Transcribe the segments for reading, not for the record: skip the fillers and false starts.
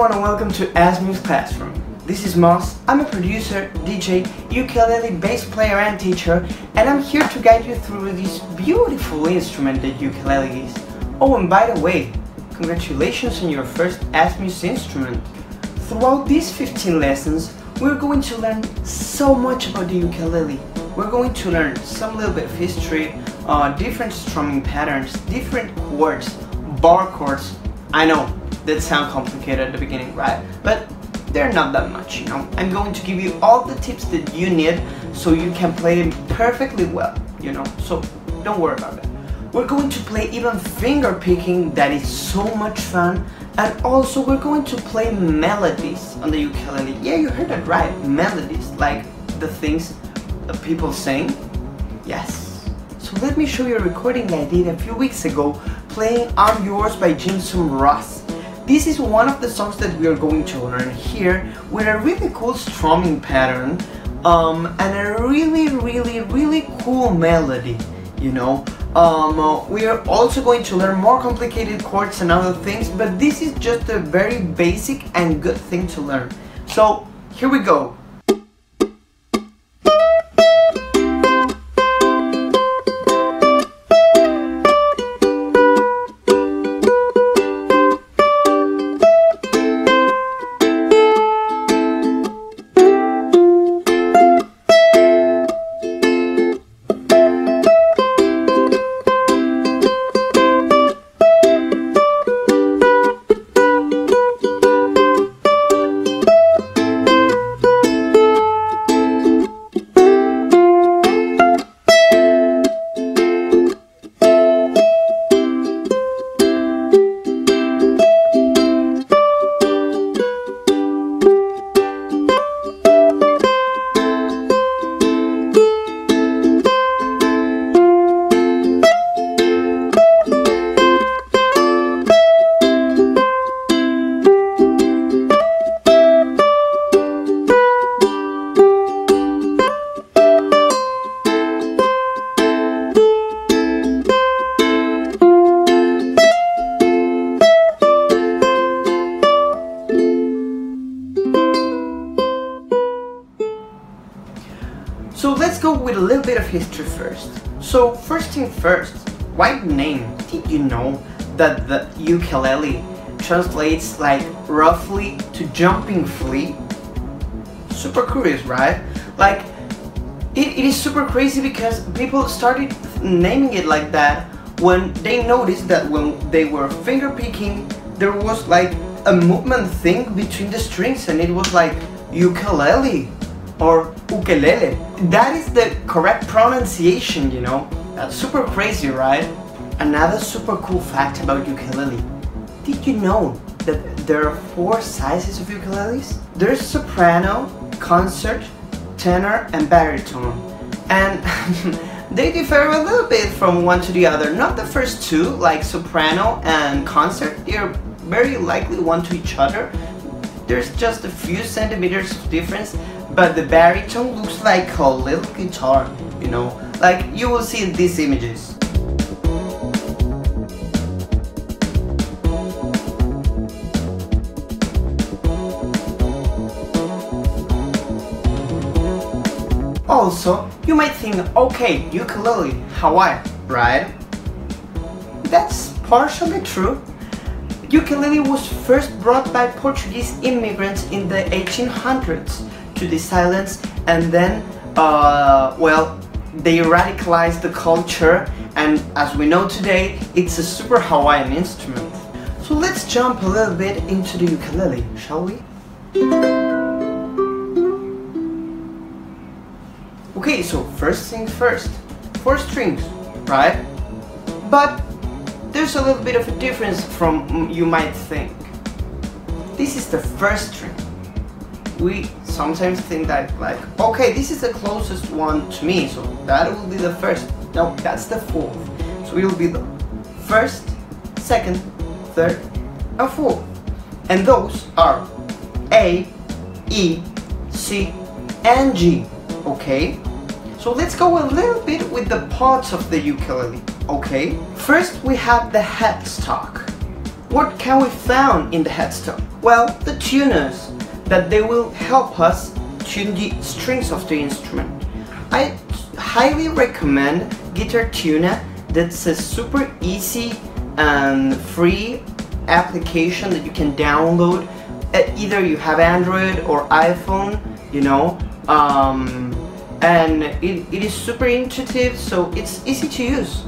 everyone and welcome to Asmu's Classroom. This is Moss. I'm a producer, DJ, ukulele bass player and teacher, and I'm here to guide you through this beautiful instrument that ukulele is. Oh, and by the way, congratulations on your first Asmu's instrument. Throughout these 15 lessons, we're going to learn so much about the ukulele. We're going to learn some little bit of history, different strumming patterns, different chords, bar chords. I know that sound complicated at the beginning, right? But they're not that much, you know. I'm going to give you all the tips that you need so you can play them perfectly well, you know. So don't worry about that. We're going to play even finger picking, that is so much fun. And also we're going to play melodies on the ukulele. Yeah, you heard it right, melodies, like the things that people sing. Yes. So let me show you a recording I did a few weeks ago playing I'm Yours by Jimson Ross. This is one of the songs that we are going to learn here with a really cool strumming pattern and a really cool melody, you know. We are also going to learn more complicated chords and other things, but this is just a very basic and good thing to learn. So here we go. So let's go with a little bit of history first. So first thing first, why name? Did you know that the ukulele translates like roughly to jumping flea? Super curious, right? Like it is super crazy because people started naming it like that when they noticed that when they were finger picking there was like a movement thing between the strings and it was like ukulele or ukulele. That is the correct pronunciation, you know. That's super crazy, right? Another super cool fact about ukulele. Did you know that there are 4 sizes of ukuleles? There's soprano, concert, tenor, and baritone. And they differ a little bit from one to the other. Not the first two, like soprano and concert. They're very likely one to each other. There's just a few centimeters of difference, but the baritone looks like a little guitar, you know, like you will see in these images. Also, you might think, okay, ukulele, Hawaii, right? That's partially true. Ukulele was first brought by Portuguese immigrants in the 1800s to these islands, and then, well, they radicalized the culture, and as we know today, it's a super Hawaiian instrument. So let's jump a little bit into the ukulele, shall we? Okay, so first thing first, 4 strings, right? But there's a little bit of a difference from you might think. This is the first string. We sometimes think that like, okay, this is the closest one to me, so that will be the first. No, that's the 4th. So it will be the 1st, 2nd, 3rd, and 4th. And those are A, E, C, and G, okay? So let's go a little bit with the parts of the ukulele, okay? First we have the headstock. What can we find in the headstock? Well, the tuners, that they will help us tune the strings of the instrument. I highly recommend Guitar Tuner. That's a super easy and free application that you can download. Either you have Android or iPhone, you know, and it is super intuitive, so it's easy to use.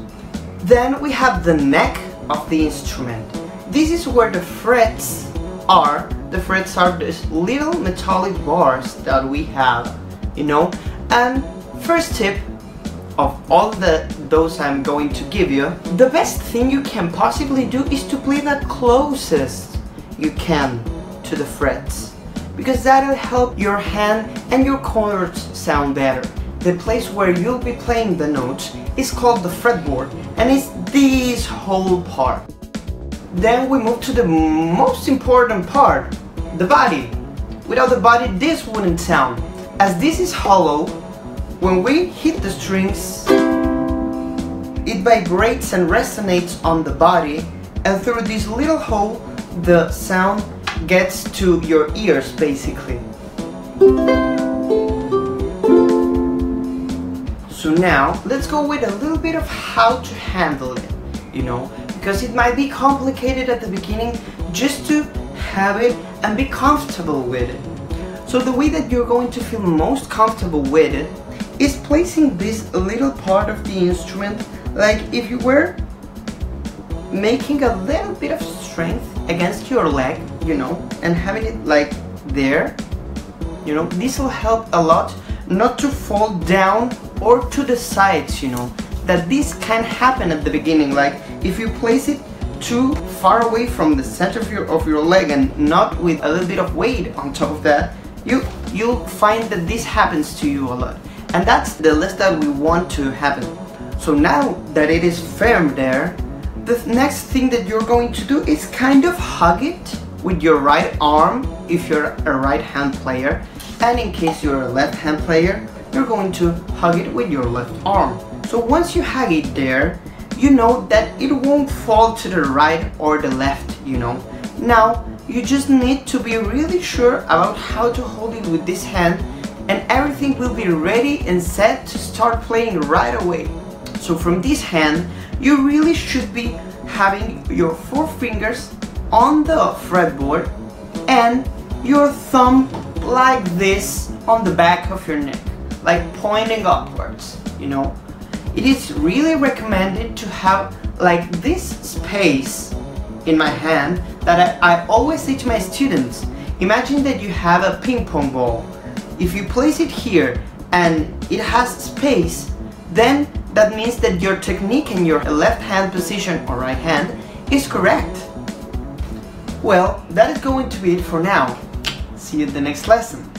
Then we have the neck of the instrument. This is where the frets are. The frets are these little metallic bars that we have, you know. And first tip of all those I'm going to give you, the best thing you can possibly do is to play that closest you can to the frets, because that'll help your hand and your chords sound better. The place where you'll be playing the notes is called the fretboard, and it's this whole part. Then we move to the most important part, the body. Without the body, this wouldn't sound. As this is hollow, when we hit the strings, it vibrates and resonates on the body, and through this little hole, the sound gets to your ears, basically. So now, let's go with a little bit of how to handle it, you know, because it might be complicated at the beginning, just to have it and be comfortable with it. So the way that you're going to feel most comfortable with it is placing this little part of the instrument, like if you were making a little bit of strength against your leg, you know, and having it like there, you know. This will help a lot not to fall down or to the sides, you know, that this can happen at the beginning. Like if you place it too far away from the center of your leg and not with a little bit of weight on top of that, you'll find that this happens to you a lot, and that's the less that we want to happen. So now that it is firm there, the next thing that you're going to do is kind of hug it with your right arm if you're a right hand player, and in case you're a left hand player, you're going to hug it with your left arm. So once you hug it there, you know that it won't fall to the right or the left, you know. Now you just need to be really sure about how to hold it with this hand, and everything will be ready and set to start playing right away. So from this hand, you really should be having your 4 fingers on the fretboard and your thumb like this on the back of your neck, like pointing upwards, you know. It is really recommended to have like this space in my hand that I always say to my students. Imagine that you have a ping pong ball. If you place it here and it has space, then that means that your technique in your left hand position or right hand is correct. Well, that is going to be it for now. See you in the next lesson.